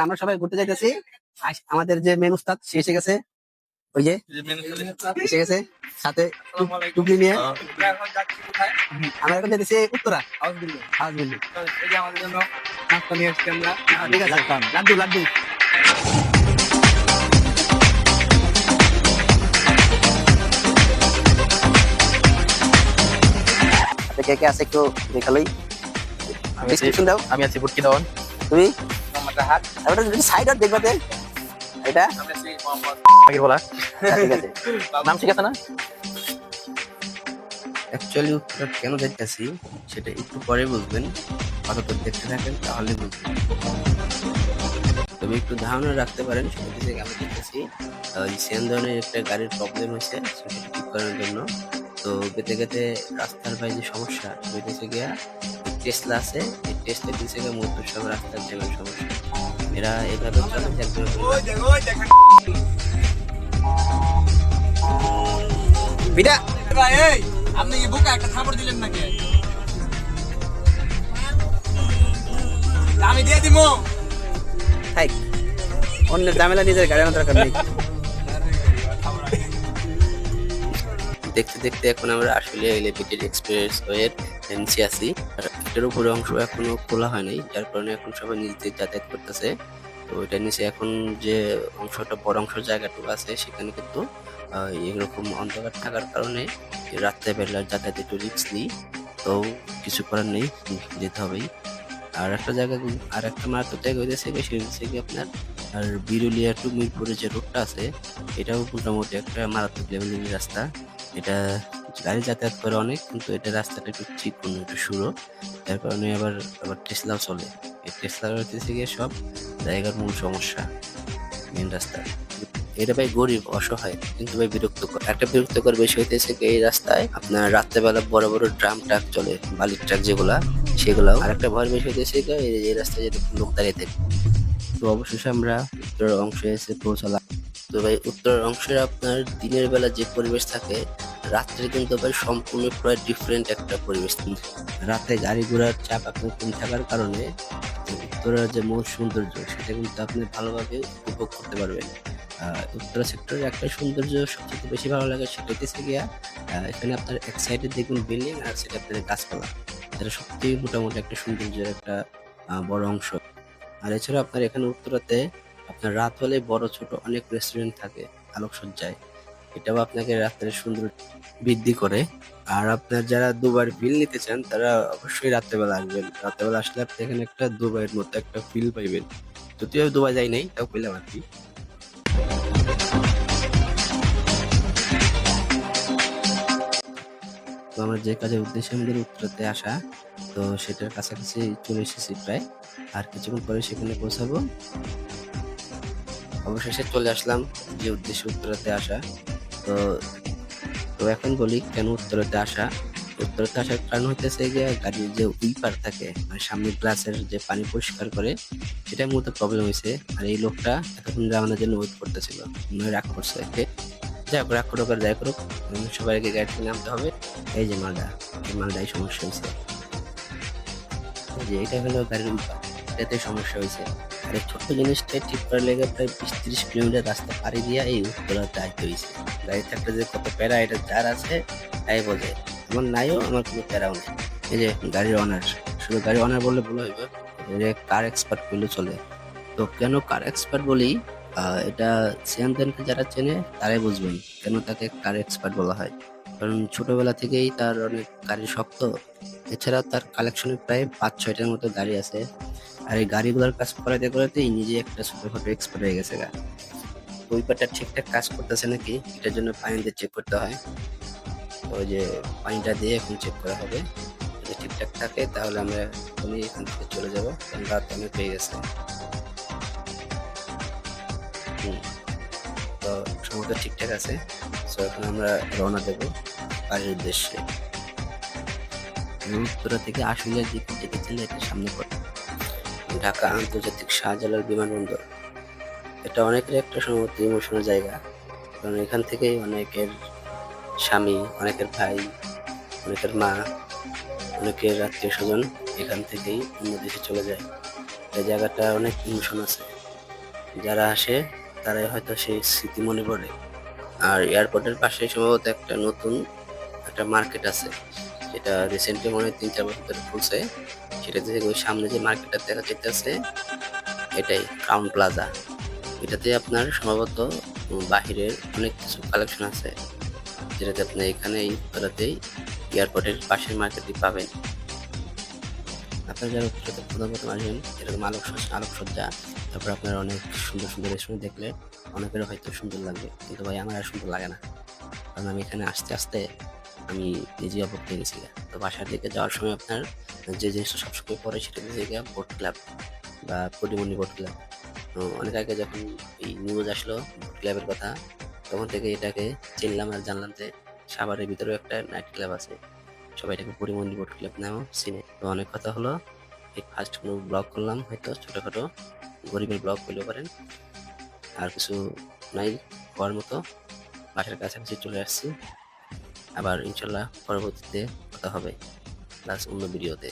আমরা সবাই ঘুরতে যাইতেছি। আমাদের যে মেন উস্তাদ সে এসে গেছে, ওই যে এসে গেছে সাথে টুপি নিয়ে। আমরা এখন যেতেছি উত্তরা হাউস বিল্ডিং। এই যে আমাদের জন্য নাস্তা নিয়ে এসেছি আমরা। ঠিক আছে, লাড্ডু লাড্ডু। কে কে আছে একটু দেখালোই। ডিসক্রিপশন দাও। আমি আছি বুটকি দাওয়ান। তুমি সাইড আর দেখবাতে এটা আগের বলা ঠিক আছে। নাম ঠিক আছে না? অ্যাকচুয়ালি উত্তর কেন যাইতেছি সেটা একটু পরে বুঝবেন, আপাতত দেখতে থাকেন তাহলে বুঝবেন। তবে একটু ধারণা রাখতে পারেন সেটা থেকে আমি দেখতেছি সেম ধরনের একটা গাড়ির প্রবলেম হয়েছে, সেটা ঠিক করার জন্য। তো গেতে গেতে রাস্তার বাইরে যে সমস্যা হইতেছে গিয়া টেসলা আছে, এই টেসলা দিচ্ছে গিয়ে মূলত সব রাস্তার জ্যামের সমস্যা। এরা এভাবে চলে বিটা এই আপনি কি বুকা একটা থাপড় দিলেন নাকি? আমি দিয়ে দিমু। হাই অন্যের ঝামেলা নিজের গাড়ি আনার দরকার নেই। দেখতে দেখতে এখন আমরা আসলে এলিভেটেড এক্সপ্রেস ওয়ের নিচে আছি। আর এটার উপরে অংশ এখনো খোলা হয় নাই, যার কারণে এখন সবাই নিজ দিয়ে যাতায়াত করতেছে। তো ওইটার নিচে এখন যে অংশটা বড় অংশ জায়গাটুকু আছে সেখানে কিন্তু এরকম অন্ধকার থাকার কারণে রাত্রেবেলা যাতায়াত একটু রিস্ক নিই। তো কিছু করার নেই, যেতে হবেই। আর একটা জায়গা, আর একটা মারাত্মক জায়গা হইতেছে সেটা হচ্ছে কি আপনার আর বিরুলিয়া টু মিরপুরের যে রোডটা আছে এটাও মোটামুটি একটা মারাত্মক লেভেলের রাস্তা। এটা গাড়ি যাতায়াত করে অনেক, কিন্তু এটা রাস্তাটা একটু চিকন, একটু সরু, যার কারণে আবার টেসলাও চলে। এই টেসলা হইতেছে গিয়ে সব জায়গার মূল সমস্যা মেন রাস্তা। এটা ভাই গরিব অসহায়, কিন্তু ভাই বিরক্তকর। একটা বিরক্তকর বিষয় হইতেছে এই রাস্তায় আপনার রাত্রেবেলা বড় বড় ড্রাম ট্রাক চলে, বালির ট্রাক যেগুলা, সেগুলাও। আর একটা ভয়ের বিষয় হইতেছে এই রাস্তায় যেটা লোক দাঁড়িয়ে থাকে। তো অবশেষে আমরা উত্তর অংশে এসে পৌঁছালাম। তো ভাই উত্তর অংশের আপনার দিনের বেলা যে পরিবেশ থাকে, রাত্রে কিন্তু ভাই সম্পূর্ণ প্রায় ডিফারেন্ট একটা পরিবেশ। রাতে গাড়ি ঘোড়ার চাপ আপনার কম থাকার কারণে উত্তরের যে মূল সৌন্দর্য সেটা কিন্তু আপনি ভালোভাবে উপভোগ করতে পারবেন। উত্তরা সেক্টরের একটা সৌন্দর্য সবচেয়ে বেশি ভালো লাগে সেটা হচ্ছে গিয়া এখানে আপনার এক সাইডে দেখবেন বিল্ডিং আর সেটা আপনার গাছপালা, এটা সত্যি মোটামুটি একটা সৌন্দর্যের একটা বড় অংশ। আর এছাড়া আপনার এখানে উত্তরাতে আপনার রাত হলে বড় ছোট অনেক রেস্টুরেন্ট থাকে আলোকসজ্জায়, এটাও আপনাকে রাত্রের সুন্দর বৃদ্ধি করে। আর আপনার যারা দুবার ফিল নিতে চান তারা অবশ্যই রাত্রেবেলা আসবেন। রাত্রেবেলা আসলে আপনি এখানে একটা দুবাইয়ের মতো একটা ফিল পাইবেন। যদিও দুবাই যাই নাই, তাও পেলাম আর কি। তো আমার যে কাজের উদ্দেশ্যে আমাদের উত্তরাতে আসা, তো সেটার কাছাকাছি চলে এসেছি প্রায়। আর কিছুক্ষণ পরে সেখানে পৌঁছাবো। অবশেষে চলে আসলাম যে উদ্দেশ্যে উত্তরাতে আসা। তো তো এখন বলি কেন উত্তরাতে আসা। উত্তরাতে আসার কারণ হইতেছে গিয়ে গাড়ির যে উইপার থাকে, মানে সামনের গ্লাসের যে পানি পরিষ্কার করে, সেটা মূলত প্রবলেম হয়েছে। আর এই লোকটা এতক্ষণ আমাদের জন্য ওয়েট করতেছিল, রাগ করছে। যাই হোক, রাগ করুক আর যাই করুক, সবাই আগে গাড়ি থেকে নামতে হবে। এই যে মালদা, এই মালদায় সমস্যা হয়েছে। যে এটা হলো গাড়ির উইপার, এটাতে সমস্যা হয়েছে। আর এই ছোট্ট জিনিসটা ঠিক করার লেগে প্রায় 20-30 কিলোমিটার রাস্তা পাড়ি দিয়ে এই উত্তরাতে আইতে হয়েছে। গাড়ি থাকলে যে কত প্যারা, এটা যার আছে তাই বোঝে। আমার নাইও, আমার কোনো প্যারাও নেই। এই যে গাড়ির অনার, শুধু গাড়ির অনার বললে ভুল হইবে, কার এক্সপার্ট বললে চলে। তো কেন কার এক্সপার্ট বলি, এটা সিয়ানদেনকে যারা চেনে তারাই বুঝবেন কেন তাকে কার এক্সপার্ট বলা হয়। কারণ ছোটবেলা থেকেই তার অনেক গাড়ি শক্ত, এছাড়া তার কালেকশনে প্রায় 5-6টার মতো গাড়ি আছে। আর এই গাড়িগুলোর কাজ করাতে করাতেই নিজে একটা ছোটখাটো এক্সপার্ট হয়ে গেছে গা। উইপারটা ঠিকঠাক কাজ করতেছে নাকি এটার জন্য পানি দিয়ে চেক করতে হয়। ওই যে পানিটা দিয়ে এখন চেক করা হবে, যদি ঠিকঠাক থাকে তাহলে আমরা এখনই এখান থেকে চলে যাবো, কারণ রাত অনেক হয়ে গেছে। তো সমস্ত ঠিকঠাক আছে। তো এখন আমরা রওনা দেবো বাড়ির উদ্দেশ্যে। উত্তরা থেকে আশুলিয়ার দিকে যেতে চাইলে এটা সামনে পড়ে ঢাকা আন্তর্জাতিক শাহজালাল বিমানবন্দর। এটা অনেকের একটা সম্ভবত ইমোশনাল জায়গা, কারণ এখান থেকেই অনেকের স্বামী, অনেকের ভাই, অনেকের মা, অনেকের আত্মীয় স্বজন এখান থেকেই অন্য দেশে চলে যায়। এই জায়গাটা অনেক ইমোশন আছে। যারা আসে তারাই হয়তো সেই স্মৃতি মনে পড়ে। আর এয়ারপোর্টের পাশে সম্ভবত একটা নতুন একটা মার্কেট আছে, যেটা রিসেন্টলি মনে হয় 3-4 বছর ধরে খুলছে। সেটা থেকে ওই সামনে যে মার্কেটটা দেখা যাইতেছে এটাই ক্রাউন প্লাজা। এটাতে আপনার সম্ভবত বাহিরের অনেক কিছু কালেকশন আছে, যেটাতে আপনি এখানে এই উত্তরাতেই এয়ারপোর্টের পাশের মার্কেটই পাবেন। আপনার যারা উত্তরাতে প্রথম আসবেন এরকম আলোকসজ্জা, তারপর আপনার অনেক সুন্দর সুন্দর রেস্টুরেন্ট দেখলে অনেকেরও হয়তো সুন্দর লাগবে, কিন্তু ভাই আমার আর সুন্দর লাগে না। কারণ আমি এখানে আসতে আসতে আমি নিজেই অবাক হয়ে গেছি। তো বাসার দিকে যাওয়ার সময় আপনার যে জিনিসটা সবসময় পরে সেটা হচ্ছে গিয়ে বোট ক্লাব বা পরিমণি বোট ক্লাব। তো অনেক আগে যখন এই নিউজ আসলো বোট ক্লাবের কথা, তখন থেকে এটাকে চিনলাম আর জানলাম যে সাভারের ভিতরেও একটা নাইট ক্লাব আছে, সবাই এটাকে পরিমণি বোট ক্লাব নামেও চিনে। তো অনেক কথা হলো, এই ফার্স্ট কোনো ব্লগ করলাম, হয়তো ছোটোখাটো গরিবের ব্লগ করলেও পারেন। আর কিছু নাই হওয়ার মতো, বাসার কাছাকাছি চলে আসছি। আবার ইনশাল্লাহ পরবর্তীতে কথা হবে প্লাস অন্য ভিডিওতে।